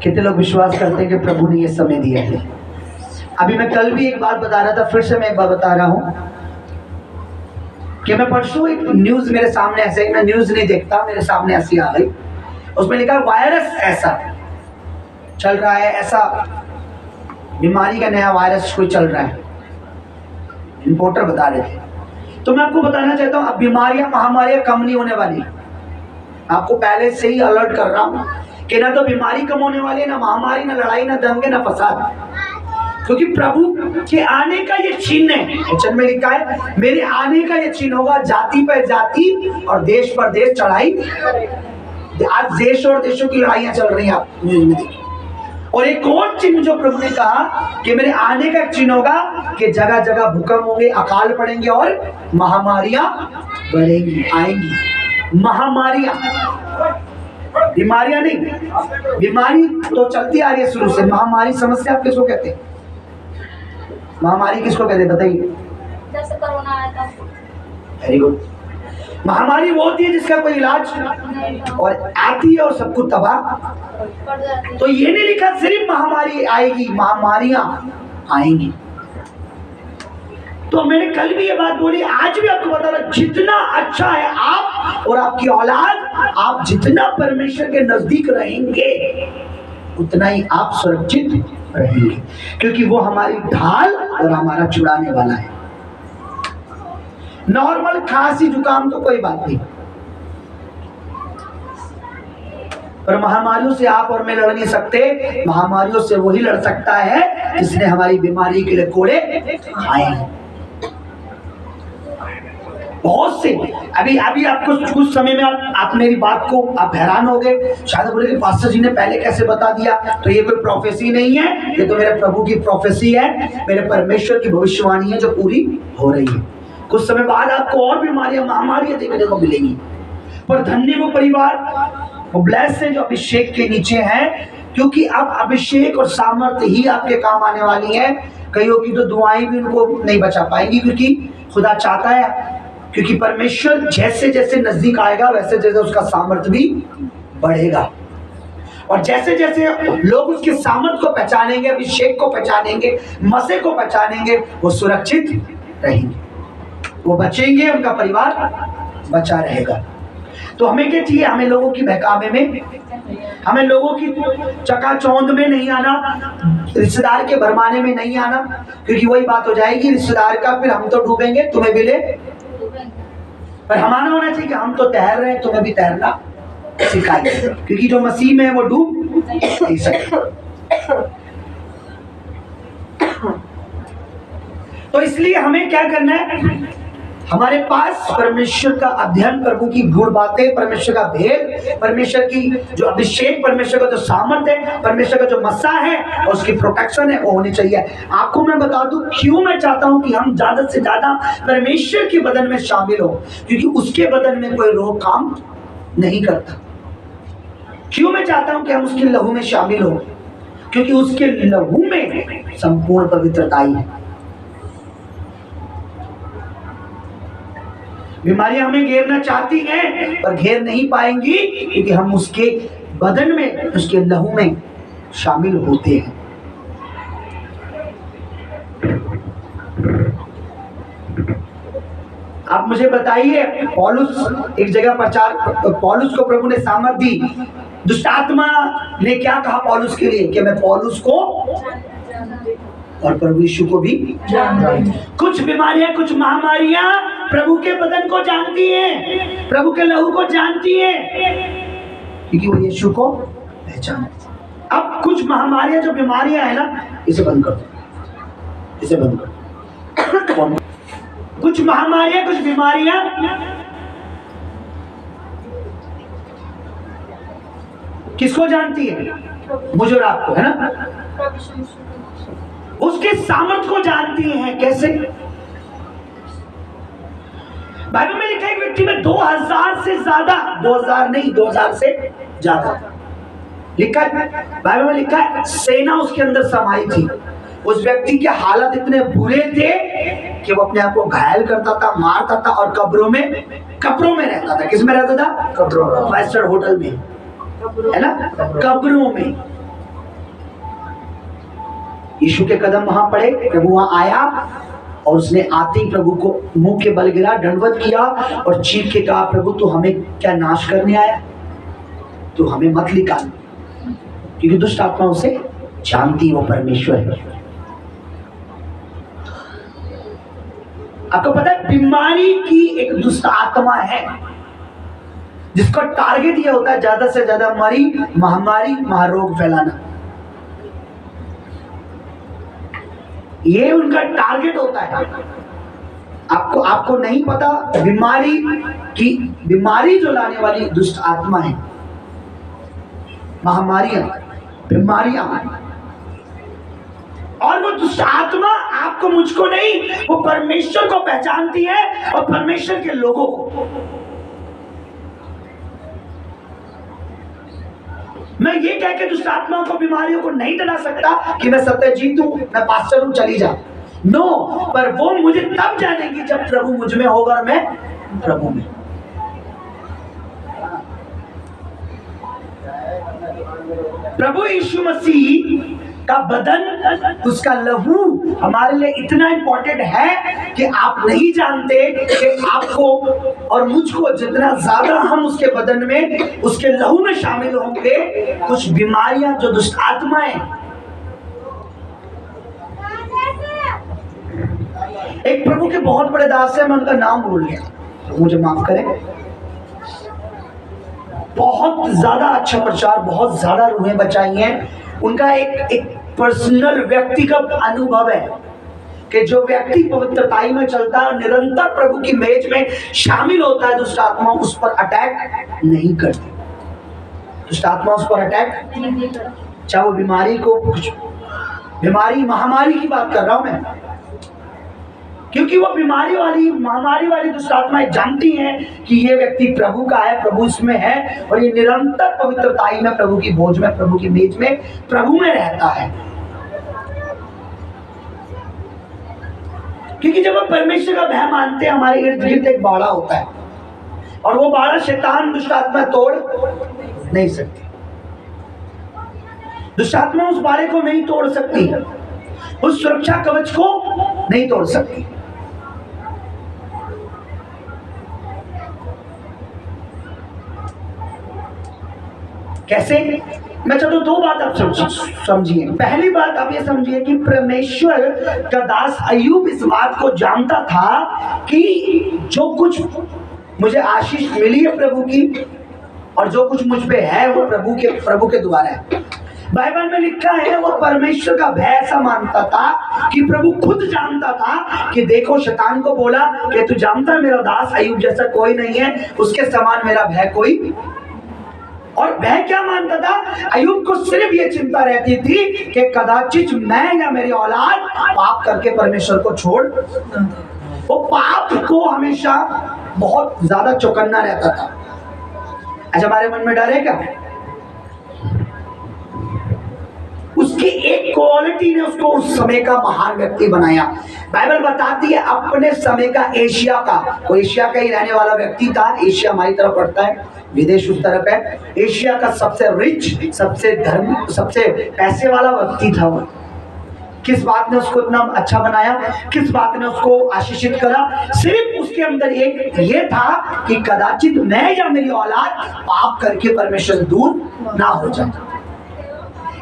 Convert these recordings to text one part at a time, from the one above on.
कितने लोग विश्वास करते हैं कि प्रभु ने ये समय दिया है? अभी मैं कल भी एक बात बता रहा था, फिर से मैं एक बात बता रहा हूँ कि मैं परसों एक न्यूज मेरे सामने ऐसे, मैं न्यूज नहीं देखता, मेरे सामने ऐसी आ गई, उसमें लिखा वायरस ऐसा चल रहा है, ऐसा बीमारी का नया वायरस कोई चल रहा है, रिपोर्टर बता रहे थे। तो मैं आपको बताना चाहता हूँ, अब बीमारियां महामारियां कम नहीं होने वाली। आपको पहले से ही अलर्ट कर रहा हूँ कि ना तो बीमारी कम होने वाली है, ना महामारी, ना लड़ाई, ना दंगे, ना फसाद, क्योंकि प्रभु के आने का ये चिन्ह है। वचन में लिखा है मेरे आने का ये चिन्ह होगा, जाति पर जाति और देश पर देश चढ़ाई। आज देश और देशों की लड़ाइयां चल रही हैं, आप न्यूज में देखिए। और एक और चिन्ह जो प्रभु ने कहा कि मेरे आने का एक चिन्ह होगा कि जगह जगह भूकंप होंगे, अकाल पड़ेंगे और महामारियां बढ़ेंगी, आएंगी। महामारियां, बीमारियां नहीं, बीमारी तो चलती आ रही है शुरू से। महामारी समस्या आप किसको कहते हैं? महामारी किसको कहते हैं बताइए? जैसे कोरोना आया था। Very good. महामारी वो होती है जिसका कोई इलाज और आती है और सब कुछ तबाह। तो ये नहीं लिखा सिर्फ महामारी आएगी, महामारियां आएंगी। तो मैंने कल भी ये बात बोली, आज भी आपको बता रहा, जितना अच्छा है आप और आपकी औलाद, आप जितना परमेश्वर के नजदीक रहेंगे उतना ही आप सुरक्षित रहेंगे, क्योंकि वो हमारी ढाल और हमारा छुड़ाने वाला है। नॉर्मल खांसी जुकाम तो कोई बात नहीं, पर महामारियों से आप और मैं लड़ नहीं सकते। महामारियों से वही लड़ सकता है जिसने हमारी बीमारी के लिए कोड़े खाए हैं। बहुत से अभी आपको कुछ समय में आप मेरी बात को आप हैरान हो गए, शायद बोले कि पास्टर जी ने पहले कैसे बता दिया। तो ये कोई प्रोफेसी नहीं है, ये तो मेरे प्रभु की प्रोफेसी है, मेरे परमेश्वर की भविष्यवाणी है जो पूरी हो रही है। कुछ समय बाद आपको और बीमारियां, महामारियां देखने को मिलेंगी, पर धन्य वो परिवार, वो ब्लेस्ड है जो अभिषेक के नीचे है, क्योंकि अब अभिषेक और सामर्थ्य ही आपके काम आने वाली है। कईयों की तो दुआएं भी उनको नहीं बचा पाएंगी, क्योंकि खुदा चाहता है, क्योंकि परमेश्वर जैसे जैसे नजदीक आएगा वैसे जैसे उसका सामर्थ्य भी बढ़ेगा, और जैसे जैसे लोग उसके सामर्थ्य को पहचानेंगे, अभिषेक को पहचानेंगे, मसीह को पहचानेंगे, वो सुरक्षित रहेंगे, वो बचेंगे, उनका परिवार बचा रहेगा। तो हमें क्या चाहिए? हमें लोगों की बहकावे में, हमें लोगों की चकाचौंध में नहीं आना, रिश्तेदार के भरमाने में नहीं आना, क्योंकि वही बात हो जाएगी रिश्तेदार का, फिर हम तो डूबेंगे तुम्हें भी ले। पर हमारा होना चाहिए कि हम तो तैर रहे हैं, तुम्हें भी तैरना सिखाइए, क्योंकि जो मसीह में है वो डूब नहीं सकते। तो इसलिए हमें क्या करना है? हमारे पास परमेश्वर का अध्ययन, प्रभु की गुण बातें, परमेश्वर का भेद, परमेश्वर की जो अभिषेक, परमेश्वर का जो सामर्थ्य है, परमेश्वर का जो मस्सा है और उसकी प्रोटेक्शन है, वो होनी चाहिए। आपको मैं बता दूं क्यों मैं चाहता हूं कि हम ज्यादा से ज्यादा परमेश्वर के बदन में शामिल हो, क्योंकि उसके बदन में कोई रोग काम नहीं करता। क्यों मैं चाहता हूं कि हम उसके लहू में शामिल हो? क्योंकि उसके लहू में संपूर्ण पवित्रता है। बीमारियां हमें घेरना चाहती हैं पर घेर नहीं पाएंगी, क्योंकि हम उसके बदन में, उसके लहू में शामिल होते हैं। आप मुझे बताइए, पौलुस एक जगह प्रचार, पौलुस को प्रभु ने सामर्थ दी, दुष्ट आत्मा ने क्या कहा पौलुस के लिए कि मैं पौलुस को और प्रभु यीशु को भी कुछ बीमारियां, कुछ महामारियां प्रभु के बदन को जानती हैं, प्रभु के लहू को जानती हैं, क्योंकि वो यीशु को पहचानती है। अब कुछ महामारियां, जो बीमारियां है ना, इसे बंद कर दो, इसे बंद कर दो। कुछ महामारियां, कुछ बीमारियां किसको जानती है? मुझे और आपको, है ना? उसके सामर्थ्य को जानती हैं। कैसे? बाइबल में लिखा है एक व्यक्ति में 2000 से ज्यादा, 2000 नहीं, 2000 से ज्यादा लिखा है, बाइबल में लिखा है सेना उसके अंदर समाई थी। उस व्यक्ति के हालत इतने बुरे थे कि वो अपने आप को घायल करता था, मारता था और कब्रों में रहता था। किस में रहता था? कब्रों में, 5 स्टार होटल में, है ना, कब्रों में। यीशु के कदम वहां पड़े, प्रभु वहां आया और उसने आते ही प्रभु को मुंह के बल गिरा, दंडवत किया और चीख के कहा, प्रभु तू हमें क्या नाश करने आया? तू हमें मत निकाल। क्योंकि दुष्ट आत्मा उसे जानती वो परमेश्वर है। आपको पता है बीमारी की एक दुष्ट आत्मा है जिसका टारगेट ये होता है ज्यादा से ज्यादा महामारी महारोग फैलाना। ये उनका टारगेट होता है। आपको नहीं पता बीमारी जो लाने वाली दुष्ट आत्मा है, महामारियां, बीमारियां, और वो दुष्ट आत्मा आपको मुझको नहीं, वो परमेश्वर को पहचानती है और परमेश्वर के लोगों को। मैं ये कह के दुष्ट आत्माओं को, बीमारियों को नहीं डरा सकता कि मैं सत्यजीत हूं, मैं पास्टर हूं, चली जा। नो, पर वो मुझे तब जानेगी जब प्रभु मुझ में होगा और मैं प्रभु में। प्रभु यीशु मसीह का बदन, उसका लहू हमारे लिए इतना इंपॉर्टेंट है कि आप नहीं जानते कि आपको और मुझको जितना ज्यादा हम उसके बदन में, उसके लहू में शामिल होंगे, कुछ बीमारियां जो दुष्ट आत्माएं, एक प्रभु के बहुत बड़े दास है, मैं उनका नाम भूल गया, तो मुझे माफ करें। बहुत ज्यादा अच्छा प्रचार, बहुत ज्यादा रूहें बचाई हैं। उनका एक पर्सनल व्यक्तिगत अनुभव है कि जो व्यक्ति पवित्रताई में चलता है और निरंतर प्रभु की मेज में शामिल होता है, दुष्ट आत्मा उस पर अटैक नहीं करती। दुष्ट आत्मा उस पर अटैक नहीं करती। चाहे वो बीमारी को, कुछ बीमारी महामारी की बात कर रहा हूं मैं, क्योंकि वो महामारी वाली दुष्ट आत्माएं जानती हैं कि ये व्यक्ति प्रभु का है, प्रभु इसमें है, और ये निरंतर पवित्रताई में, प्रभु की भोज में, प्रभु की मेज में, प्रभु में रहता है। क्योंकि जब हम परमेश्वर का भय मानते हैं, हमारे इर्द गिर्द एक बाड़ा होता है, और वो बाड़ा शैतान, दुष्ट आत्मा तोड़ नहीं सकती। दुष्ट आत्मा उस बाड़े को नहीं तोड़ सकती, उस सुरक्षा कवच को नहीं तोड़ सकती। कैसे? मैं चलो दो बात आप समझिए। पहली बात आप ये समझिए कि परमेश्वर का दास अय्यूब इस बात को जानता था कि जो कुछ मुझे आशीष मिली है प्रभु की, और जो कुछ मुझ पे है वो प्रभु के द्वारा है। बाइबल में लिखा है वो परमेश्वर का भय ऐसा मानता था कि प्रभु खुद जानता था कि देखो, शैतान को बोला कि तू जानता है मेरा दास अय्यूब जैसा कोई नहीं है, उसके समान मेरा भय कोई। और भय क्या मानता था? अय्यूब को सिर्फ ये चिंता रहती थी कि कदाचित मैं या मेरी औलाद पाप करके परमेश्वर को छोड़। वो पाप को हमेशा बहुत ज्यादा चौकन्ना रहता था। अच्छा, हमारे मन में डर है क्या? उसकी एक क्वालिटी ने उसको उस समय का महान व्यक्ति बनाया। बाइबल बताती है अपने समय का एशिया का, वो एशिया का ही रहने वाला व्यक्ति था। एशिया हमारी तरफ पड़ता है, विदेश उस तरफ है। एशिया का सबसे रिच, सबसे पैसे वाला व्यक्ति था वो। किस बात ने उसको इतना अच्छा बनाया? किस बात ने उसको आशीषित करा? सिर्फ उसके अंदर एक ये था कि कदाचित मैं या मेरी औलाद पाप करके परमेश्वर से दूर ना हो जाए।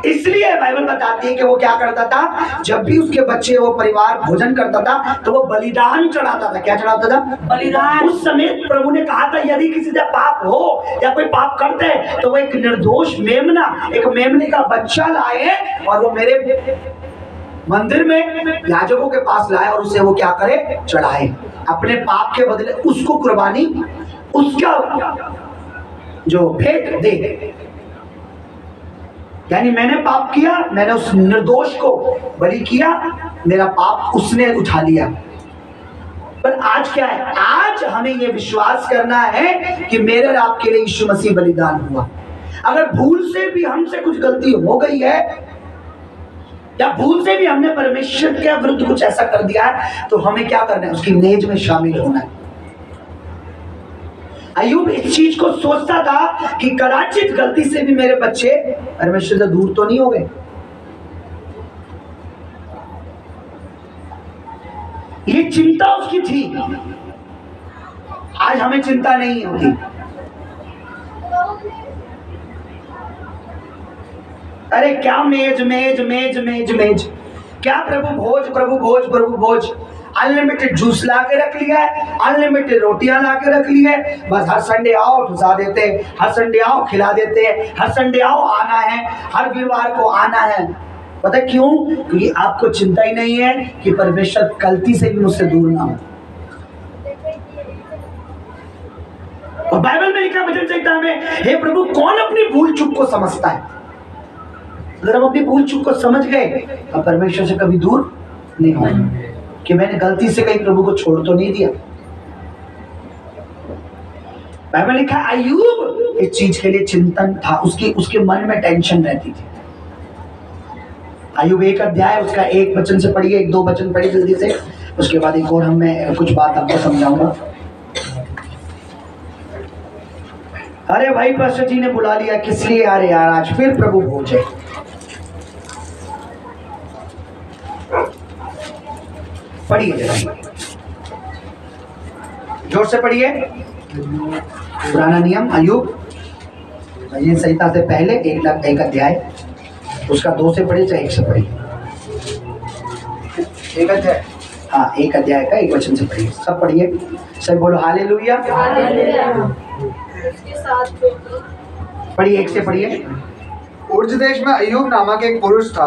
इसलिए बाइबल बताती है कि वो क्या करता था, जब भी उसके बच्चे, वो परिवार भोजन करता था तो वो बलिदान चढ़ाता था। क्या चढ़ाता था? बलिदान। उस समय प्रभु ने कहा था यदि किसी से पाप हो या कोई पाप करते हैं तो वो एक निर्दोष मेमना, एक मेमने का बच्चा लाए और वो मेरे मंदिर में याजकों के पास लाए और उसे वो क्या करे? चढ़ाए। अपने पाप के बदले उसको कुर्बानी, उसका जो भेंट दे। यानी मैंने पाप किया, मैंने उस निर्दोष को बलि किया, मेरा पाप उसने उठा लिया। पर आज क्या है? आज हमें यह विश्वास करना है कि मेरे और आपके लिए यीशु मसीह बलिदान हुआ। अगर भूल से भी हमसे कुछ गलती हो गई है या भूल से भी हमने परमेश्वर के विरुद्ध कुछ ऐसा कर दिया है, तो हमें क्या करना है? उसकी मेज में शामिल होना है। अय्यूब इस चीज को सोचता था कि कदाचित गलती से भी मेरे बच्चे परमेश्वर से दूर तो नहीं हो गए। चिंता उसकी थी, आज हमें चिंता नहीं होती। अरे क्या मेज मेज मेज मेज मेज, क्या प्रभु भोज प्रभु भोज प्रभु भोज। अनलिमिटेड जूस ला के रख लिया है, अनलिमिटेड रोटियां ला के रख ली है, बस हर संडे आओ ठुसा देते हैं, हर संडे आओ खिला देते हैं, हर संडे आओ आना है, हर वीरवार को आना है। पता क्यों? क्योंकि आपको चिंता ही नहीं है कि परमेश्वर गलती से भी मुझसे दूर ना हो। और बाइबल में लिखा वचन से हमें, हे प्रभु कौन अपनी भूल चूक को समझता है। अगर हम अपनी भूल चूक को समझ गए तो परमेश्वर से कभी दूर नहीं होंगे, कि मैंने गलती से कहीं प्रभु को छोड़ तो नहीं दिया। बाइबल लिखा अय्यूब इस चीज के लिए चिंतन था, उसके मन में टेंशन रहती थी। अय्यूब 1 अध्याय उसका 1 वचन से पढ़िए, 1-2 वचन पढ़िए जल्दी से, उसके बाद एक और मैं कुछ बात आपको समझाऊंगा। अरे भाई पास्टर जी ने बुला लिया, किस लिए आ रहे यार, आज फिर प्रभु भोज है। पढ़िए जरा, जोर से पढ़िए। पुराना नियम अय्यूब संहिता से पहले 1 अध्याय, उसका 2 से पढ़िए चाहे 1 से पढ़िए। 1 अध्याय, हाँ 1 अध्याय का 1 वचन से पढ़िए, सब पढ़िए, सब बोलो हालेलुया। पढ़िए 1 से पढ़िए। उर्ज देश में अय्यूब नामक एक पुरुष था,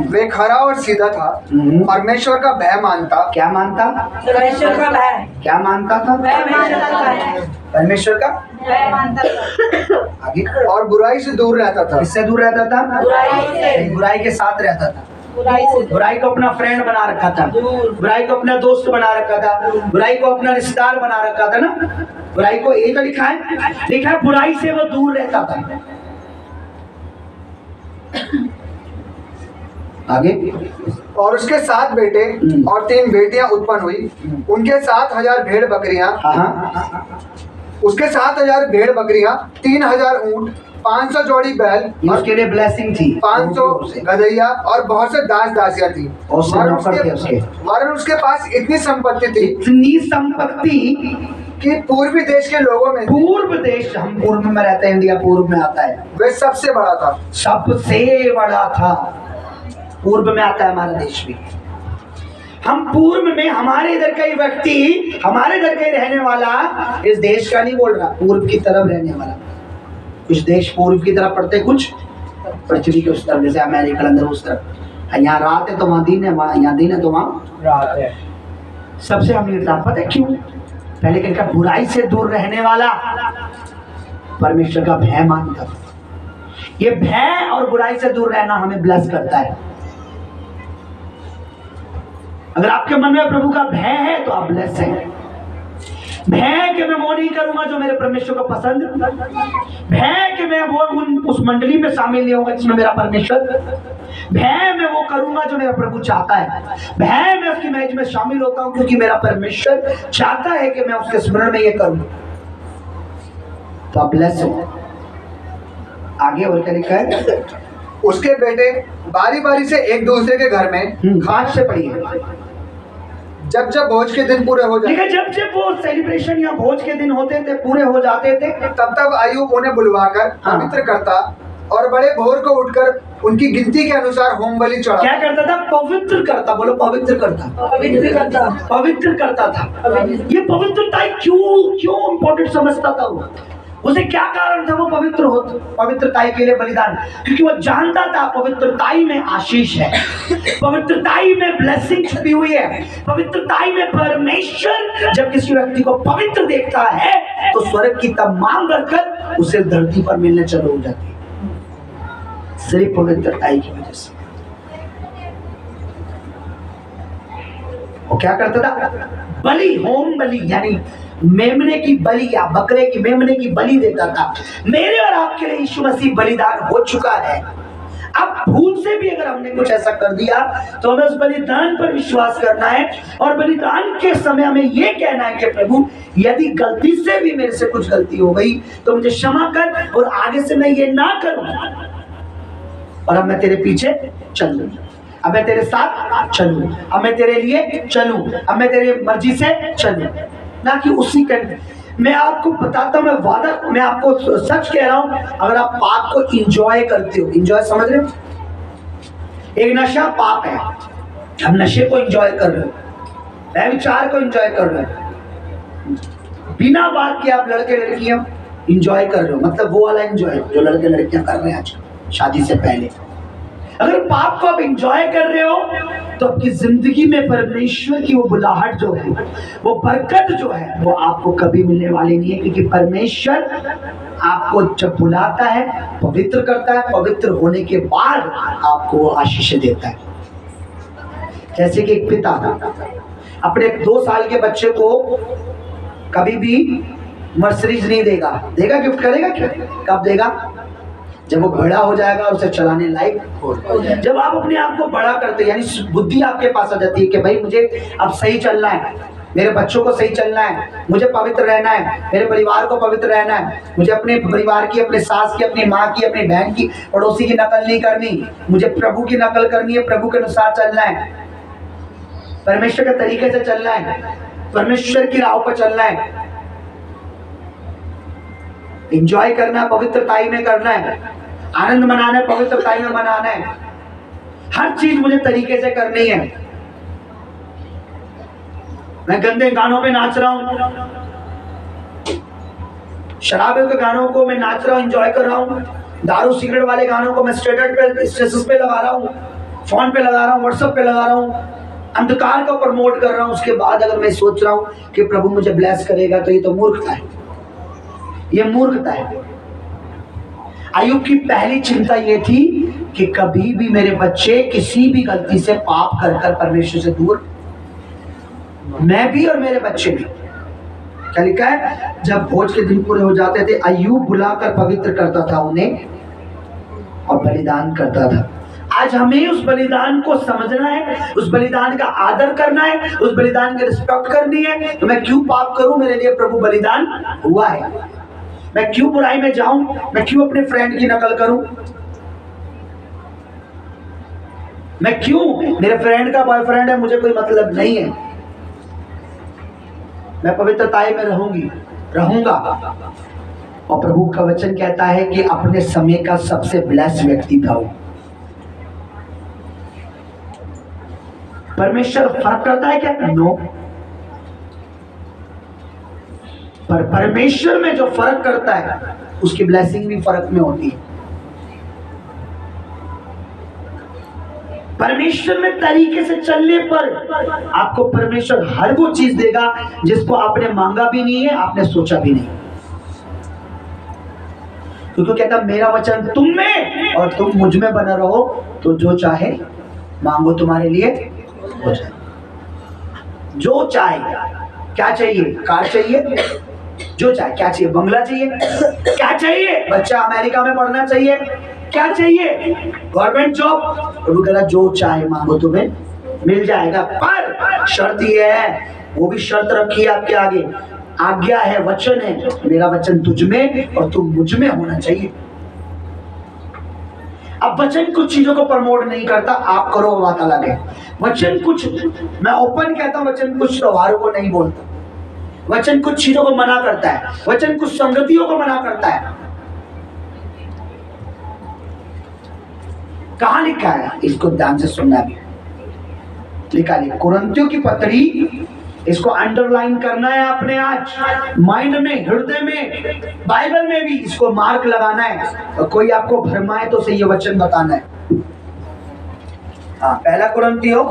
वे खरा और सीधा था, परमेश्वर का भय मानता। क्या मानता? परमेश्वर का भय। क्या मानता था? परमेश्वर का भय मानता था। आगे। और बुराई से दूर रहता था। किससे दूर रहता था? बुराई से। बुराई के साथ रहता था। बुराई को अपना फ्रेंड बना रखा था, बुराई को अपना दोस्त बना रखा था, बुराई को अपना रिश्तेदार बना रखा था ना। बुराई को ये तो लिखा है बुराई से वो दूर रहता था। आगे। और उसके 7 बेटे और 3 बेटियां उत्पन्न हुई, उनके 7,000 भेड़ बकरियां, उसके 7,000 भेड़ बकरियां, 3,000 ऊंट, 500 जोड़ी बैल, उसके लिए ब्लेसिंग थी, 500 गधैया और बहुत से दास दासियां थी। वरन उसके पास इतनी संपत्ति कि पूर्वी देश के लोगों में, पूर्व देश, हम पूर्व में रहते हैं, इंडिया पूर्व में आता है, वे सबसे बड़ा था। सबसे बड़ा था, पूर्व में आता है हमारा देश भी। हम पूर्व में, हमारे इधर का ही व्यक्ति, हमारे इधर का ही रहने वाला, इस देश का नहीं बोल रहा, पूर्व की तरफ रहने वाला। कुछ देश पूर्व की तरफ पड़ते, कुछ पश्चिमी के उस तरफ, जैसे अमेरिका अंदर उस तरफ। यहाँ रात है तो वहाँ दिन है, यहाँ दिन है तो वहाँ रात है। सबसे अमीर था, पता है क्यों? पहले क्या, बुराई से दूर रहने वाला, परमेश्वर का भय मानता था। ये भय और बुराई से दूर रहना हमें ब्लेस करता है। अगर आपके मन में प्रभु का भय है तो आप ब्लेस हैं। भय कि मैं वो नहीं करूंगा जो मेरे परमेश्वर को पसंद, भय कि मैं वो उस मंडली में शामिल नहीं होगा जिसमें मेरा परमेश्वर, भय मैं वो करूंगा जो मेरा प्रभु चाहता है, भय मैं उसकी मैच में शामिल होता हूं क्योंकि मेरा परमेश्वर चाहता है कि मैं उसके स्मरण में ये करूं। तो आप ब्लेस हो। आगे और क्या लिखा है? उसके बेटे बारी बारी से एक दूसरे के घर में, खास से पढ़िए, जब जब भोज के दिन पूरे हो जाते, जब जब वो सेलिब्रेशन या भोज के दिन होते थे, पूरे हो जाते थे, तब तब अय्यूब उन्हें बुलवाकर पवित्र करता और बड़े भोर को उठकर उनकी गिनती के अनुसार होम बलि चढ़ा। क्या करता था? पवित्र करता। बोलो पवित्र करता। पवित्र करता था। ये पवित्रता क्यों इम्पोर्टेंट समझता था वो? उसे क्या कारण था वो पवित्रताई के लिए बलिदान? क्योंकि वो जानता था पवित्रताई में आशीष है, पवित्रताई में ब्लेसिंग छुपी हुई है, पवित्रताई में परमेश्वर जब किसी व्यक्ति को पवित्र देखता है तो स्वर्ग की तमाम बरकत उसे धरती पर मिलने चालू हो जाती है, सिर्फ पवित्रताई की वजह से। वो क्या करता था? बलि, होम बलि, यानी मेमने की बलि या बकरे की मेमने की बलि देता था। मेरे और आपके लिए यीशु मसीह बलिदान हो चुका है। अब भूल से भी अगर हमने कुछ ऐसा कर दिया तो हमें उस बलिदान पर विश्वास करना है और बलिदान के समय हमें यह कहना है कि प्रभु यदि गलती से भी मेरे से कुछ गलती हो गई तो मुझे क्षमा कर और आगे से मैं ये ना करूं और अब मैं तेरे पीछे चल लूंगा। अब मैं तेरे साथ चलूं, अब मैं तेरे लिए चलूं, अब मैं तेरे मर्जी से चलूं, ना कि उसी मैं आपको बताता हूं, मैं आपको सच कह रहा हूं, अगर आप पाप को इंजॉय करते हो, इंजॉय समझ रहे हो, एक नशा पाप है, हम नशे को इंजॉय कर रहे हो, विचार को इंजॉय कर रहे हो, बिना बात के आप लड़के लड़कियां इंजॉय कर रहे हो, मतलब वो वाला इंजॉय जो लड़के लड़कियां कर रहे हैं आज शादी से पहले। अगर पाप को आप इंजॉय कर रहे हो तो आपकी जिंदगी में परमेश्वर की वो बुलाहट जो है, वो बरकत जो है, वो आपको कभी मिलने वाली नहीं है, क्योंकि परमेश्वर आपको जब बुलाता है, पवित्र करता है, पवित्र होने के बाद आपको वो आशीष देता है। जैसे कि एक पिता अपने 2 साल के बच्चे को कभी भी मर्सिडीज नहीं देगा, देगा गिफ्ट करेगा क्या? कब देगा? जब वो बड़ा हो जाएगा और उसे चलाने लायक हो जाएगा। जब आप अपने आप को बड़ा करते हैं, यानी बुद्धि आपके पास आ जाती है कि भाई मुझे अब सही चलना है, मेरे बच्चों को सही चलना है, मुझे पवित्र रहना है, मेरे परिवार को पवित्र रहना है, मुझे अपने परिवार की, अपने सास की, अपनी माँ की, अपनी बहन की, पड़ोसी की नकल नहीं करनी, मुझे प्रभु की नकल करनी है, प्रभु के अनुसार चलना है, परमेश्वर के तरीके से चलना है, परमेश्वर की राह पर चलना है, एंजॉय करना है, पवित्रताई में करना है, आनंद मनाना है, पवित्रताई में मनाना है, हर चीज मुझे तरीके से करनी है। मैं गंदे गानों पे नाच रहा हूं, शराबे के गानों को मैं नाच रहा हूं, एंजॉय कर रहा हूं, दारू सिगरेट वाले गानों को मैं स्टेटस पे लगा रहा हूं, फोन पे लगा रहा हूं, व्हाट्सएप पे लगा रहा हूं, अंधकार को प्रमोट कर रहा हूं। उसके बाद अगर मैं सोच रहा हूं कि प्रभु मुझे ब्लेस करेगा, तो ये तो मूर्खता है, ये मूर्खता है। अय्यूब की पहली चिंता ये थी कि कभी भी मेरे बच्चे किसी भी गलती से पाप कर कर परमेश्वर से दूर, मैं भी और मेरे बच्चे भी। क्या लिखा है? जब भोज के दिन पूरे हो जाते थे, अय्यूब बुलाकर पवित्र करता था उन्हें और बलिदान करता था। आज हमें उस बलिदान को समझना है, उस बलिदान का आदर करना है, उस बलिदान की रिस्पेक्ट करनी है। तो मैं क्यों पाप करूं? मेरे लिए प्रभु बलिदान हुआ है। मैं क्यों बुराई में जाऊं? मैं क्यों अपने फ्रेंड की नकल करूं? मैं क्यों, मेरे फ्रेंड का बॉयफ्रेंड है, मुझे कोई मतलब नहीं है। मैं पवित्रताई में रहूंगा। और प्रभु का वचन कहता है कि अपने समय का सबसे ब्लेस्ड व्यक्ति था वो। परमेश्वर फर्क करता है क्या? नो। पर परमेश्वर में जो फर्क करता है, उसकी ब्लेसिंग भी फर्क में होती है। परमेश्वर में तरीके से चलने पर आपको परमेश्वर हर वो चीज देगा जिसको आपने मांगा भी नहीं है, आपने सोचा भी नहीं। क्योंकि कहता मेरा वचन तुम में और तुम मुझ में बना रहो, तो जो चाहे मांगो तुम्हारे लिए हो जाए। जो चाहे, क्या चाहिए? कार चाहिए, जो चाहे, क्या चाहिए? बंगला चाहिए, क्या चाहिए? बच्चा अमेरिका में पढ़ना चाहिए, क्या चाहिए? Government job. प्रभु कह रहा जो चाहे मांगो तुम्हें मिल जाएगा। पर शर्त ये है, वो भी शर्त रखी है आपके आगे, आज्ञा है, वचन है, मेरा वचन तुझ में और तुम मुझ में होना चाहिए। अब वचन कुछ चीजों को प्रमोट नहीं करता, आप करो बात अलग है। वचन कुछ, मैं ओपन कहता हूं, वचन कुछ त्योहारों को नहीं बोलता, वचन कुछ चीजों को मना करता है, वचन कुछ संगतियों को मना करता है। कहां लिखा है? इसको ध्यान से सुनना भी। लिखा है कुरिन्थियों की पत्री, इसको अंडरलाइन करना है आपने आज माइंड में, हृदय में, बाइबल में भी इसको मार्क लगाना है। और कोई आपको भरमाए तो सही, ये वचन बताना है। हाँ, पहला कुरिन्थियों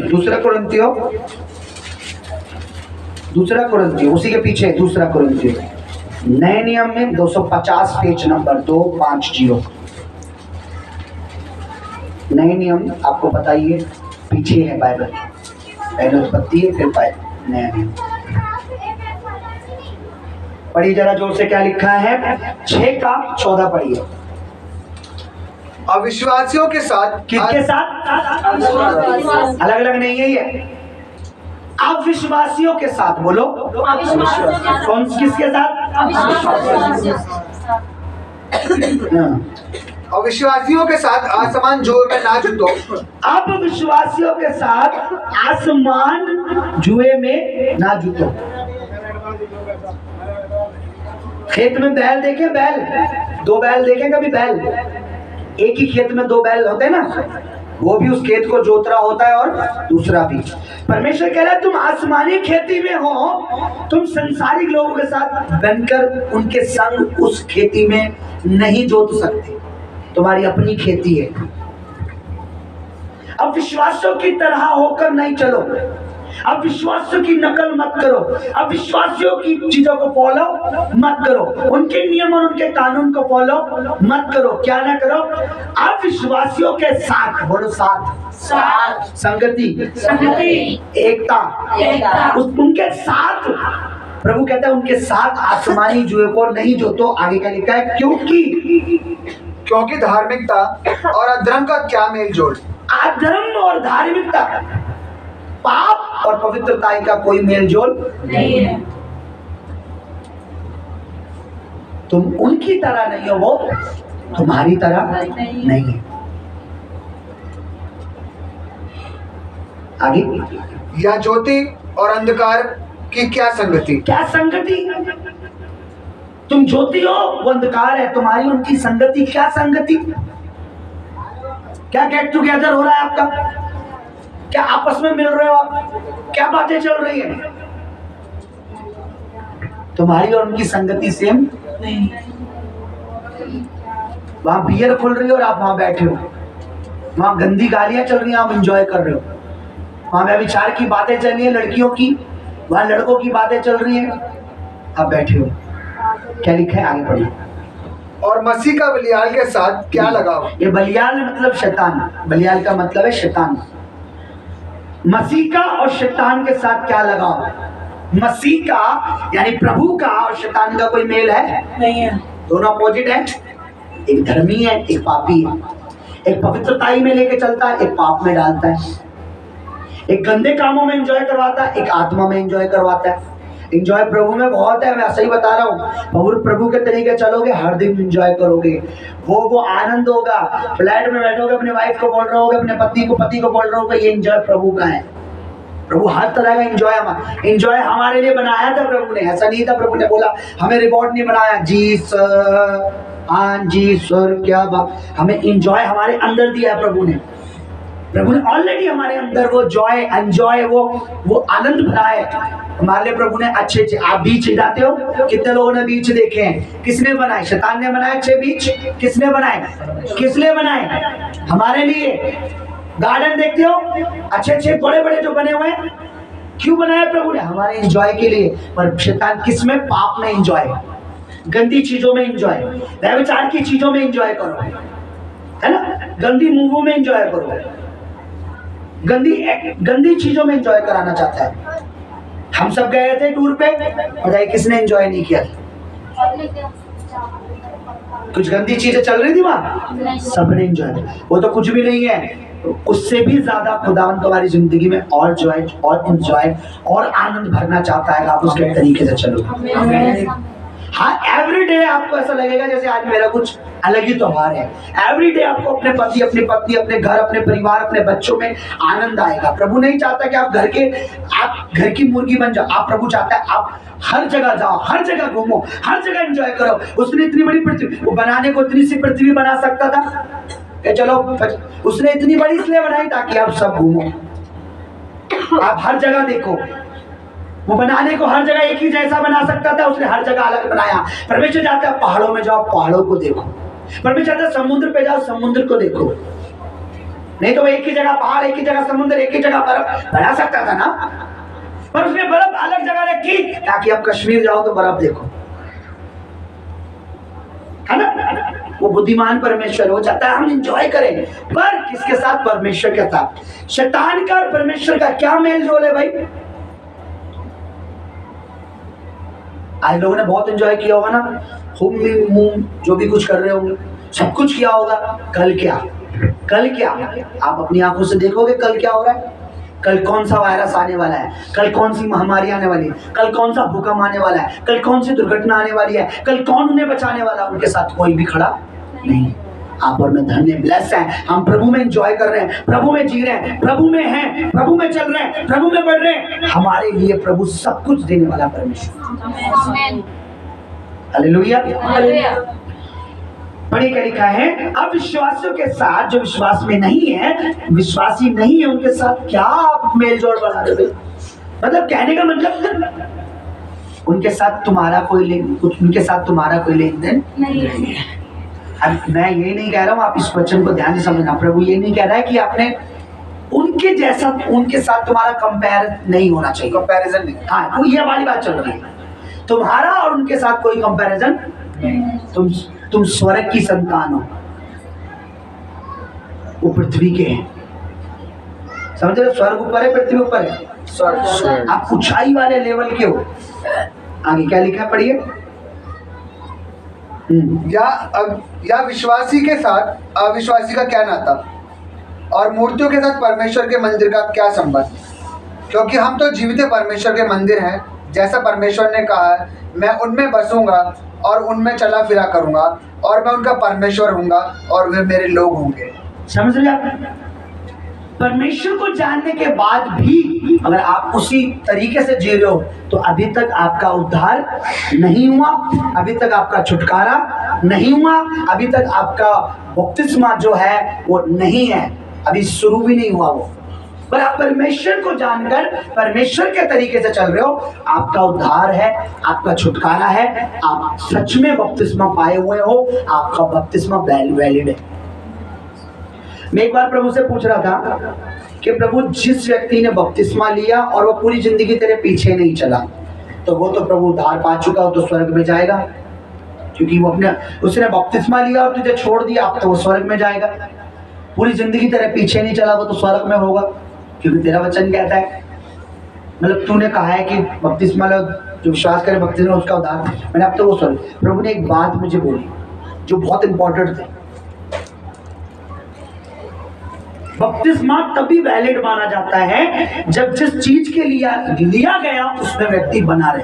दूसरा कुरिन्थियों उसी के पीछे दूसरा कुरिन्थियों नए नियम में 250 पेज नंबर 250। नए नियम आपको बताइए, पीछे है बाइबल, पहले उत्पत्ति है, फिर बाइबल, नया नियम। पढ़िए जरा जोर से, क्या लिखा है? 6:14 पढ़िए। अविश्वासियों के साथ, किसके साथ? अलग अलग नहीं है ये, अविश्वासियों के साथ, बोलो कौन, किसके साथ? हाँ। अविश्वासियों के साथ आसमान जुए में ना जुटो। अब विश्वासियों के साथ आसमान जुए में ना जुटो। खेत में बैल देखे, बैल, दो बैल देखे कभी? बैल, एक ही खेत में दो बैल होते हैं ना, वो भी उस खेत को जोत रहा होता है और दूसरा भी। परमेश्वर कह रहा है तुम आसमानी खेती में हो, तुम संसारिक लोगों के साथ बनकर उनके संग उस खेती में नहीं जोत सकते, तुम्हारी अपनी खेती है। अब विश्वासों की तरह होकर नहीं चलो, अब विश्वासियों की नकल मत करो, अब विश्वासियों की चीजों को फॉलो मत करो, उनके नियम और उनके कानून को फॉलो मत करो। क्या ना करो? अब विश्वासियों के साथ, बोलो साथ, संगति, एकता, उनके साथ। प्रभु कहता है उनके साथ आसमानी जुए को नहीं जोतो। आगे क्या लिखा है? क्योंकि धार्मिकता और अधर्म का क्या मेल जोड़? अधर्म और धार्मिकता, पाप और पवित्रता का कोई मेल जोल नहीं है। तुम उनकी तरह नहीं हो, वो तुम्हारी तरह नहीं है। आगे, या ज्योति और अंधकार की क्या संगति? क्या संगति? तुम ज्योति हो, वो अंधकार है, तुम्हारी उनकी संगति क्या संगति? क्या गेट टुगेदर हो रहा है आपका? क्या आपस में मिल रहे हो आप? क्या बातें चल रही है? तुम्हारी और उनकी संगति सेम नहीं। वहां बियर खुल रही है और आप वहां बैठे हो, वहां गंदी गालियां चल रही हैं, आप एंजॉय कर रहे हो। वहां व्यभिचार की बातें चल रही है लड़कियों की, वहां लड़कों की बातें चल रही हैं, आप बैठे हो। क्या लिखा है? आगे पढ़िए। और मसीह का बलियाल के साथ क्या लगाव? ये बलियाल मतलब शैतान, बलियाल का मतलब है शैतान। मसीह का और शैतान के साथ क्या लगाव? मसीह का यानी प्रभु का और शैतान का कोई मेल है? नहीं है, दोनों अपोजिट है। एक धर्मी है, एक पापी है। एक पवित्रताई में लेके चलता है, एक पाप में डालता है। एक गंदे कामों में एंजॉय करवाता है, एक आत्मा में एंजॉय करवाता है। एंजॉय प्रभु में बहुत है, मैं सही बता रहा हूँ। प्रभु के तरीके चलोगे, हर दिन एंजॉय करोगे, वो आनंद होगा। फ्लैट में बैठोगे, अपनी वाइफ को बोल रहे होगे, अपने पति को बोल रहे होगे, ये एंजॉय प्रभु का है। प्रभु हर तरह का एंजॉय हमारे लिए बनाया था प्रभु ने। ऐसा नहीं था प्रभु ने बोला हमें रिवॉर्ड नहीं बनाया, जी सर, हाँ जी सर, क्या बात। हमें एंजॉय हमारे अंदर दिया है प्रभु ने। प्रभु ने ऑलरेडी हमारे अंदर वो जॉय, एंजॉय, वो आनंद भरा है हमारे लिए। प्रभु ने अच्छे, आप बीच जाते हो, कितने लोगों ने बीच देखे हैं? किसने बनाए? शैतान ने बनाए अच्छे बीच। किसने बनाए? किस लिए बनाए? हमारे लिए। गार्डन देखते हो, अच्छे बड़े बड़े जो बने हुए हैं, क्यों बनाया प्रभु ने? हमारे एंजॉय के लिए। पर शैतान किस में? पाप में एंजॉय, गंदी चीजों में एंजॉय, व्यभिचार की चीजों में एंजॉय करो, है ना? गंदी मूवों में एंजॉय करो, गंदी चीजों में एंजॉय कराना चाहता है। हम सब गए थे टूर पे, बताइए किसने एंजॉय नहीं किया? कुछ गंदी चीजें चल रही थी वहां, सबने एंजॉय। वो तो कुछ भी नहीं है, उससे भी ज्यादा खुदावन तुम्हारी जिंदगी में और जॉय और एंजॉय और आनंद भरना चाहता है। आप उसके तरीके से चलो। हाँ, एवरीडे आपको ऐसा लगेगा जैसे आज मेरा कुछ अलग ही त्योहार है। एवरीडे आपको अपने पति, अपनी पत्नी, अपने घर, अपने परिवार, अपने बच्चों में आनंद आएगा। प्रभु नहीं चाहता कि आप घर की मुर्गी बन जाओ। आप प्रभु चाहता है आप हर जगह जाओ, हर जगह घूमो, हर जगह एंजॉय करो। उसने इतनी बड़ी पृथ्वी, वो बनाने को इतनी सी पृथ्वी बना सकता था कि चलो, उसने इतनी बड़ी इसलिए बनाई ताकि आप सब घूमो, आप हर जगह देखो। वो बनाने को हर जगह एक ही जैसा बना सकता था, उसने हर जगह अलग बनाया। परमेश्वर चाहता है पहाड़ों में जाओ, पहाड़ों को देखो। परमेश्वर चाहता है समुद्र पे जाओ, समुद्र को देखो। नहीं तो वो एक ही जगह पहाड़, एक ही जगह समुद्र, एक ही जगह बर्फ बना सकता था ना। पर उसने बर्फ अलग जगह रखी ताकि आप कश्मीर जाओ तो बर्फ देखो, है ना? वो बुद्धिमान परमेश्वर हो चाहता है हम एंजॉय करें, पर किसके साथ? परमेश्वर के साथ। शैतान का और परमेश्वर का क्या मेल जोल है भाई? आज लोगों ने बहुत एंजॉय किया होगा ना, जो भी कुछ कर रहे होंगे, सब कुछ किया होगा। कल क्या? आप अपनी आंखों से देखोगे कल क्या हो रहा है। कल कौन सा वायरस आने वाला है, कल कौन सी महामारी आने वाली है, कल कौन सा भूकंप आने वाला है, कल कौन सी दुर्घटना आने वाली है, कल कौन उन्हें बचाने वाला है। उनके साथ कोई भी खड़ा नहीं। आप और मैं धन्य ब्लेस हैं, हम प्रभु में एंजॉय कर रहे हैं, प्रभु में जी रहे हैं, प्रभु में हैं, प्रभु में चल रहे हैं, प्रभु में बढ़ रहे हैं। हमारे लिए प्रभु सब कुछ देने वाला परमेश्वर। आमेन। हालेलुया। हालेलुया। पढ़िए क्या लिखा है, अविश्वासियों के साथ जो विश्वास में नहीं है, विश्वासी नहीं है, उनके साथ क्या आप मेलजोल बना रहे हो? मतलब कहने का मतलब उनके साथ तुम्हारा कोई लेन देन नहीं है। अब मैं ये नहीं कह रहा हूँ, आप इस वचन को ध्यान से समझना। प्रभु ये नहीं कह रहा है कि आपने उनके साथ तुम्हारा कंपेयर नहीं होना चाहिए, कंपैरिजन नहीं। हाँ, वो ये वाली बात चल रही है। तुम्हारा और उनके साथ कोई कंपैरिजन नहीं। तुम स्वर्ग की संतान हो, वो पृथ्वी के हैं। समझ रहे? स्वर्ग ऊपर है, पृथ्वी ऊपर है। स्वर्ग। आप ऊंचाई वाले लेवल के हो। आगे क्या लिखा है, पढ़िए। या विश्वासी के साथ अविश्वासी का क्या नाता, और मूर्तियों के साथ परमेश्वर के मंदिर का क्या संबंध? क्योंकि हम तो जीवित परमेश्वर के मंदिर हैं, जैसा परमेश्वर ने कहा है, मैं उनमें बसूंगा और उनमें चला फिरा करूंगा, और मैं उनका परमेश्वर हूंगा और वे मेरे लोग होंगे। समझ रहे आप? परमेश्वर को जानने के बाद भी अगर आप उसी तरीके से जी रहे हो, तो अभी तक आपका उद्धार नहीं हुआ, अभी तक आपका छुटकारा नहीं हुआ, अभी तक आपका बपतिस्मा जो है वो नहीं है, अभी शुरू भी नहीं हुआ वो। पर आप परमेश्वर को जानकर परमेश्वर के तरीके से चल रहे हो, आपका उद्धार है, आपका छुटकारा है, आप सच में बपतिस्मा पाए हुए हो, आपका बपतिस्मा वैलिड है। मैं एक बार प्रभु से पूछ रहा था कि प्रभु, जिस व्यक्ति ने बपतिस्मा लिया और वो पूरी जिंदगी तेरे पीछे नहीं चला, तो वो तो प्रभु उद्धार पा चुका, वो तो स्वर्ग में जाएगा, क्योंकि उसने बपतिस्मा लिया और तुझे छोड़ दिया, अब तो वो स्वर्ग में जाएगा। पूरी जिंदगी तेरे पीछे नहीं चला, वो तो स्वर्ग में होगा, क्योंकि तेरा वचन कहता है, मतलब तूने कहा है कि बपतिस्मा लो, जो विश्वास करे बपतिस्मा उसका उद्धार। मैंने अब तो वो स्वर्ग। प्रभु ने एक बात मुझे बोली जो बहुत इंपॉर्टेंट थी। बपतिस्मा तभी वैलिड माना जाता है जब जिस चीज के लिए लिया गया उसमें व्यक्ति बना रहे।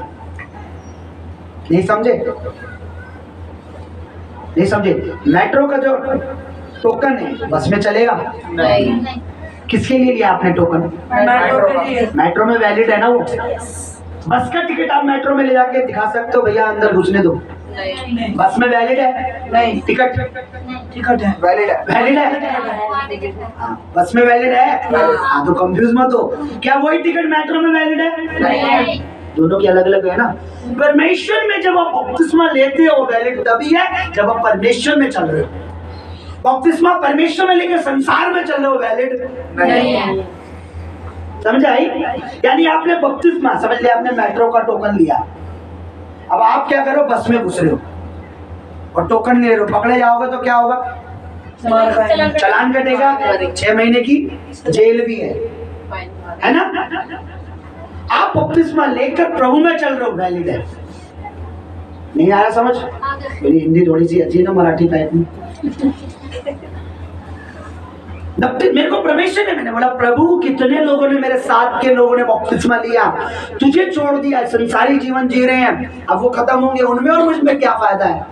नहीं समझे? नहीं समझे? मेट्रो का जो टोकन है बस में चलेगा नहीं। किसके लिए लिया आपने टोकन? मेट्रो में वैलिड है ना वो। बस का टिकट आप मेट्रो में ले जाके दिखा सकते हो, भैया अंदर घुसने दो। बस में वैलिड है? नहीं। टिकट है, वैलिड है, वैलिड है। बस में वैलिड है? हाँ, तो कंफ्यूज मत हो। क्या वही टिकट मेट्रो में वैलिड है? नहीं। दोनों की अलग अलग है ना। परमेश्वर में जब आप बपतिस्मा लेते हो वैलिड तभी है जब आप परमेश्वर में चल रहे हो। बपतिस्मा परमेश्वर में लेकर संसार में चल रहे हो, वैलिड नहीं है। समझ आई? यानी आपने बपतिस्मा समझ लिया, आपने मेट्रो का टोकन लिया, अब आप क्या करो, बस में घुस रहे हो और टोकन ले रहे हो, पकड़े जाओगे तो क्या होगा? चालान कटेगा, 6 महीने की जेल भी है ना। आप बपतिस्मा लेकर प्रभु में चल रहे हो, वैलिड है। नहीं आ रहा समझ? मेरी हिंदी थोड़ी सी अच्छी है ना, मराठी टाइप में। मेरे को परमेश्वर ने, मैंने बोला प्रभु कितने लोगों ने, मेरे साथ के लोगों ने बपतिस्मा लिया, तुझे छोड़ दिया, संसारी जीवन जी रहे हैं, अब वो खत्म होंगे, उनमें और मुझ में क्या फायदा है?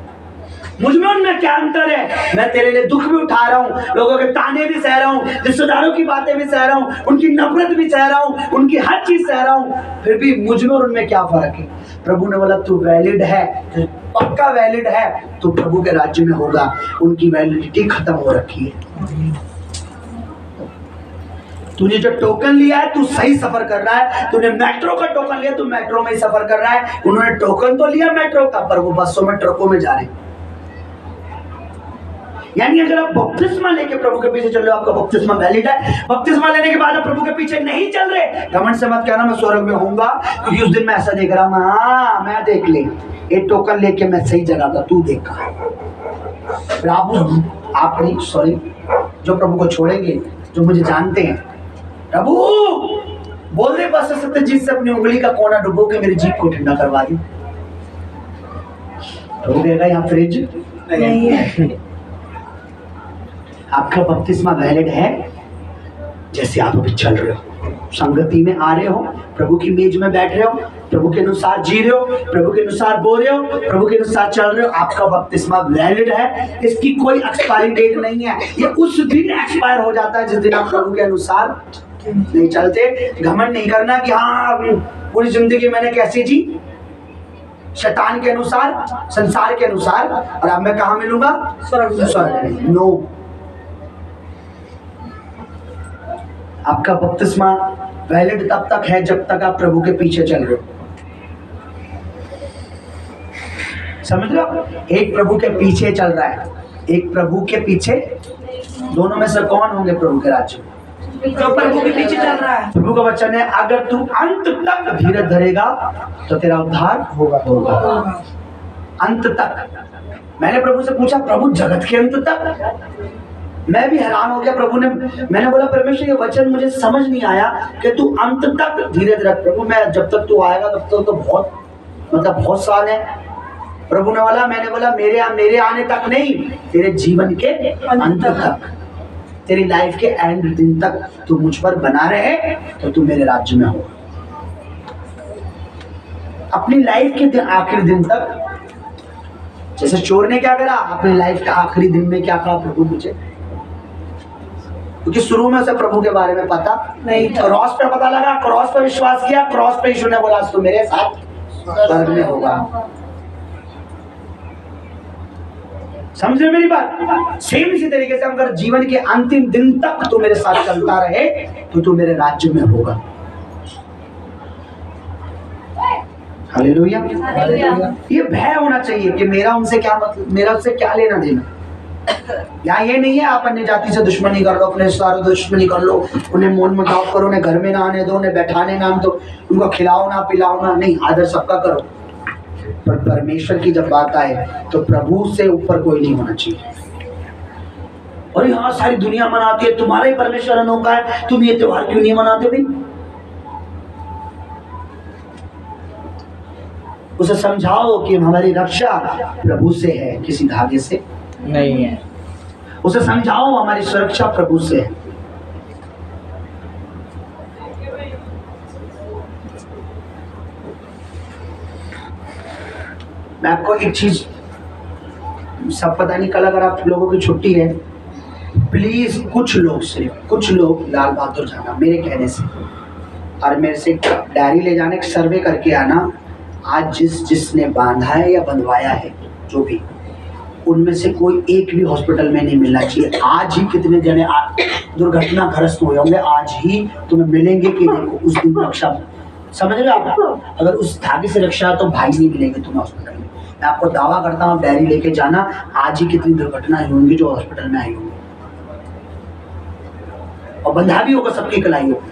मुझ में उनमें क्या अंतर है? मैं तेरे लिए दुख भी उठा रहा हूँ, लोगों के ताने भी सह रहा हूँ, रिश्तेदारों की बातें भी सह रहा हूँ, उनकी नफरत भी सह रहा हूँ, उनकी हर चीज सह रहा हूँ, फिर भी मुझ में और उनमें क्या फर्क है? प्रभु ने बोला तू वैलिड है, पक्का वैलिड है, तो प्रभु के राज्य में होगा। उनकी वैलिडिटी खत्म हो रखी है। तूने जो टोकन लिया है तू सही सफर कर रहा है। तूने मेट्रो का टोकन लिया, तू मेट्रो में ही सफर कर रहा है। उन्होंने टोकन तो लिया मेट्रो का, पर वो बसों में, ट्रकों में जा रहे हैं। यानी अगर आप बपतिस्मा लेके प्रभु के पीछे चल रहे हो, आपका बपतिस्मा वैलिड है। बपतिस्मा लेने के बाद आप प्रभु के पीछे नहीं चल रहे, घमंड से मत कहना मैं स्वर्ग में होऊंगा, क्योंकि उस दिन मैं ऐसा देख रहा हूं। हाँ, मैं देख ले, एक टोकन लेके मैं सही जगह था, तू देखा। आप नहीं, सॉरी, जो प्रभु को छोड़ेंगे, जो मुझे जानते हैं, प्रभु बोल दे बस सत्यजीत से अपनी उंगली का कोना डुबो के मेरी जीभ को ठंडा करवा दी। हो गएगा यहाँ फ्रिज नहीं है। आपका बपतिस्मा वैलिड है जैसे आप अभी चल रहे हो। संगति में आ रहे हो, प्रभु की मेज में बैठ रहे हो, प्रभु के अनुसार जी रहे हो, प्रभु के अनुसार बोल रहे हो, प्रभु के अनुसार चल रहे हो, आपका बपतिस्मा वैलिड है। इसकी कोई एक्सपायरी डेट नहीं है। ये उस दिन एक्सपायर हो जाता है जिस दिन आप प्रभु के अनुसार नहीं चलते। घमंड नहीं करना कि हाँ पूरी जिंदगी मैंने कैसे जी, शैतान के अनुसार, संसार के अनुसार, और अब मैं कहाँ मिलूंगा? स्वर्ग में। नो, आपका बपतिस्मा वैलिड तब तक है जब तक आप प्रभु के पीछे चल रहे हो। समझ रहे हो? एक प्रभु के पीछे चल रहा है, एक प्रभु के पीछे। दोनों में से कौन होंगे प्रभु के राज्य में? जो प्रभु के पीछे चल रहा है। प्रभु का वचन है, अगर तू अंत तक धीरज धरेगा तो तेरा उद्धार होगा। अंत तक। मैंने प्रभु से पूछा, प्रभु जगत के अंत तक? मैं भी हैरान हो गया। प्रभु ने, मैंने बोला परमेश्वर ये वचन मुझे समझ नहीं आया कि तू अंत तक धीरज रख। प्रभु मैं जब तक तू आएगा तब तक तो बहुत, मतलब बहुत साल है। प्रभु ने बोला, मैंने बोला मेरे आने तक नहीं, तेरे जीवन के अंत तक, तेरी लाइफ के एंड दिन तक तू मुझ पर बना रहे तो तू मेरे राज्य में हो। अपनी लाइफ के आखिरी दिन तक। जैसे चोर ने क्या करा, अपनी लाइफ के आखिरी दिन में क्या कहा प्रभु मुझे, क्योंकि शुरू में से प्रभु के बारे में पता नहीं। क्रॉस पे पता लगा, क्रॉस पे विश्वास किया, क्रॉस पे यीशु ने बोला तू मेरे साथ स्वर्ग में होगा। समझे मेरी बात? सेम इसी तरीके से अगर जीवन के अंतिम दिन तक तू मेरे साथ चलता रहे तो तू मेरे राज्य में होगा। हालेलुया। ये भय होना चाहिए कि मेरा उनसे क्या मतलब, मेरा उससे क्या लेना देना। यहाँ ये नहीं है आप अन्य जाति से दुश्मनी कर लो, अपने सारे दुश्मनी कर लो, उन्हें मोल मुटाव करो, उन्हें घर में ना आने दो, उन्हें बैठाने ना दो, उनको खिलाओ ना पिलाओ ना, नहीं, आदर सबका करो। पर परमेश्वर की जब बात आए तो प्रभु से ऊपर कोई नहीं होना चाहिए। और यहाँ सारी दुनिया मनाती है, तुम्हारा ही परमेश्वर अनोखा है, तुम ये त्योहार क्यों नहीं मनाते भाई? उसे समझाओ कि हमारी रक्षा प्रभु से है, किसी धागे से नहीं है। उसे समझाओ हमारी सुरक्षा प्रभु से है। मैं आपको एक चीज, सब पता नहीं कल अगर आप लोगों की छुट्टी है, प्लीज कुछ लोग, सिर्फ कुछ लोग लाल बहादुर जाना मेरे कहने से, और मेरे से डायरी ले जाने, सर्वे करके आना। आज जिसने बांधा है या बंधवाया है, जो भी, उनमें से कोई एक भी हॉस्पिटल में नहीं मिलना चाहिए। आज ही कितने जने दुर्घटनाग्रस्त हुए होंगे, आज ही तुम्हें मिलेंगे कि देखो उस दिन रक्षा। समझ रहे आप? अगर उस धागे से रक्षा तो भाई नहीं मिलेंगे तुम्हें हॉस्पिटल में। मैं आपको दावा करता हूँ, डायरी लेके जाना, आज ही कितनी दुर्घटनाएं होंगी जो हॉस्पिटल में आई होंगी, और बंधा भी होगा, सबकी कलाई होगी।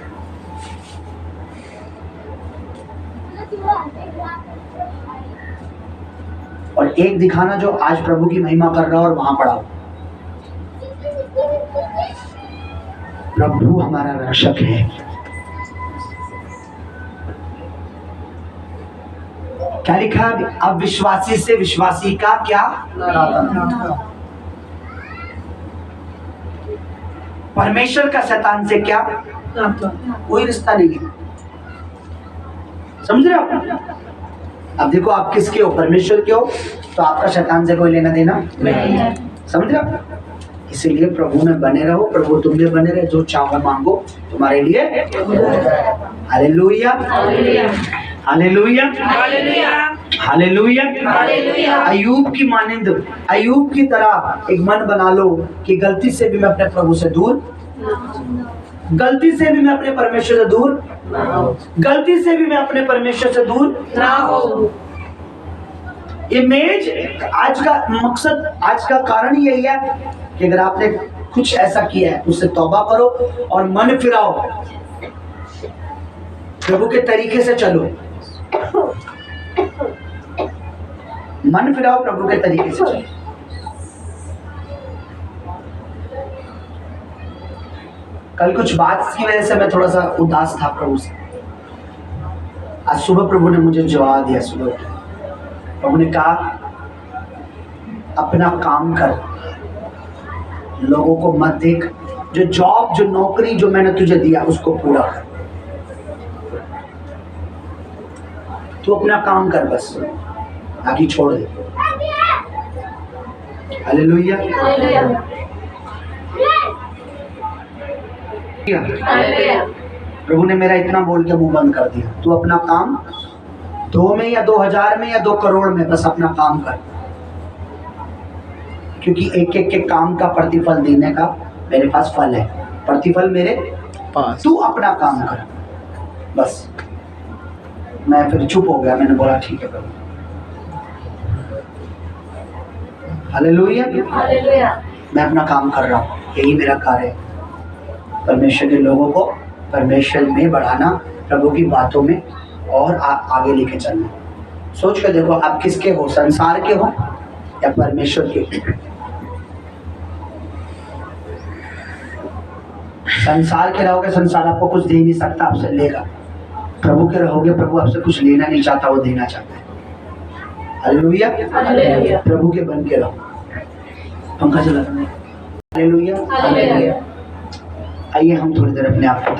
और एक दिखाना जो आज प्रभु की महिमा कर रहा हो और वहां पड़ा हो। प्रभु हमारा रक्षक है। क्या लिखा है? अब विश्वासी से विश्वासी का क्या नाता? परमेश्वर का शैतान से क्या कोई रिश्ता नहीं है। समझ रहे हो? अब देखो आप किसके हो, परमेश्वर के हो, तो आपका शैतान से कोई लेना देना नहीं है। समझ रहे हो? इसीलिए प्रभु में बने रहो, प्रभु तुम में बने रहे, जो चाहो मांगो तुम्हारे लिए। Hallelujah, hallelujah, hallelujah. अय्यूब की मानिंद, अय्यूब की तरह एक मन बना लो कि गलती से भी मैं अपने प्रभु से दूर, गलती से भी मैं अपने परमेश्वर से दूर, गलती से भी मैं अपने परमेश्वर से दूर ना हो। इमेज आज का मकसद, आज का कारण यही है कि अगर आपने कुछ ऐसा किया है उससे तौबा करो और मन फिराओ, प्रभु के तरीके से चलो, मन फिराओ, प्रभु के तरीके से चलो। कल कुछ बात की वजह से मैं थोड़ा सा उदास था प्रभु से। आज सुबह प्रभु ने मुझे जवाब दिया। सुबह प्रभु ने कहा, अपना काम कर, लोगों को मत देख, जो जॉब, जो नौकरी जो मैंने तुझे दिया उसको पूरा कर। तू अपना काम कर बस, बाकी छोड़ दे। हालेलुया। प्रभु ने मेरा इतना बोल के मुंह बंद कर दिया, तू अपना काम 2 में या 2000 में या 2 करोड़ में बस अपना काम कर, क्योंकि एक एक के काम का प्रतिफल देने का मेरे पास फल है, प्रतिफल मेरे पास। तू अपना काम कर बस। मैं फिर चुप हो गया, मैंने बोला ठीक है प्रभु। हालेलुया। मैं अपना काम कर रहा हूँ, यही मेरा कार्य है, परमेश्वर के लोगों को परमेश्वर में बढ़ाना, प्रभु की बातों में और आगे लेके चलना। सोच कर देखो आप किसके हो, संसार के हो या परमेश्वर के। संसार के रहोगे, संसार आपको कुछ दे नहीं सकता, आपसे लेगा। प्रभु के रहोगे, प्रभु आपसे कुछ लेना नहीं चाहता, वो देना चाहता है। हालेलुया। प्रभु के बन के रहो। पंखा चला। हालेलुया। आइए हम थोड़ी देर अपने आप को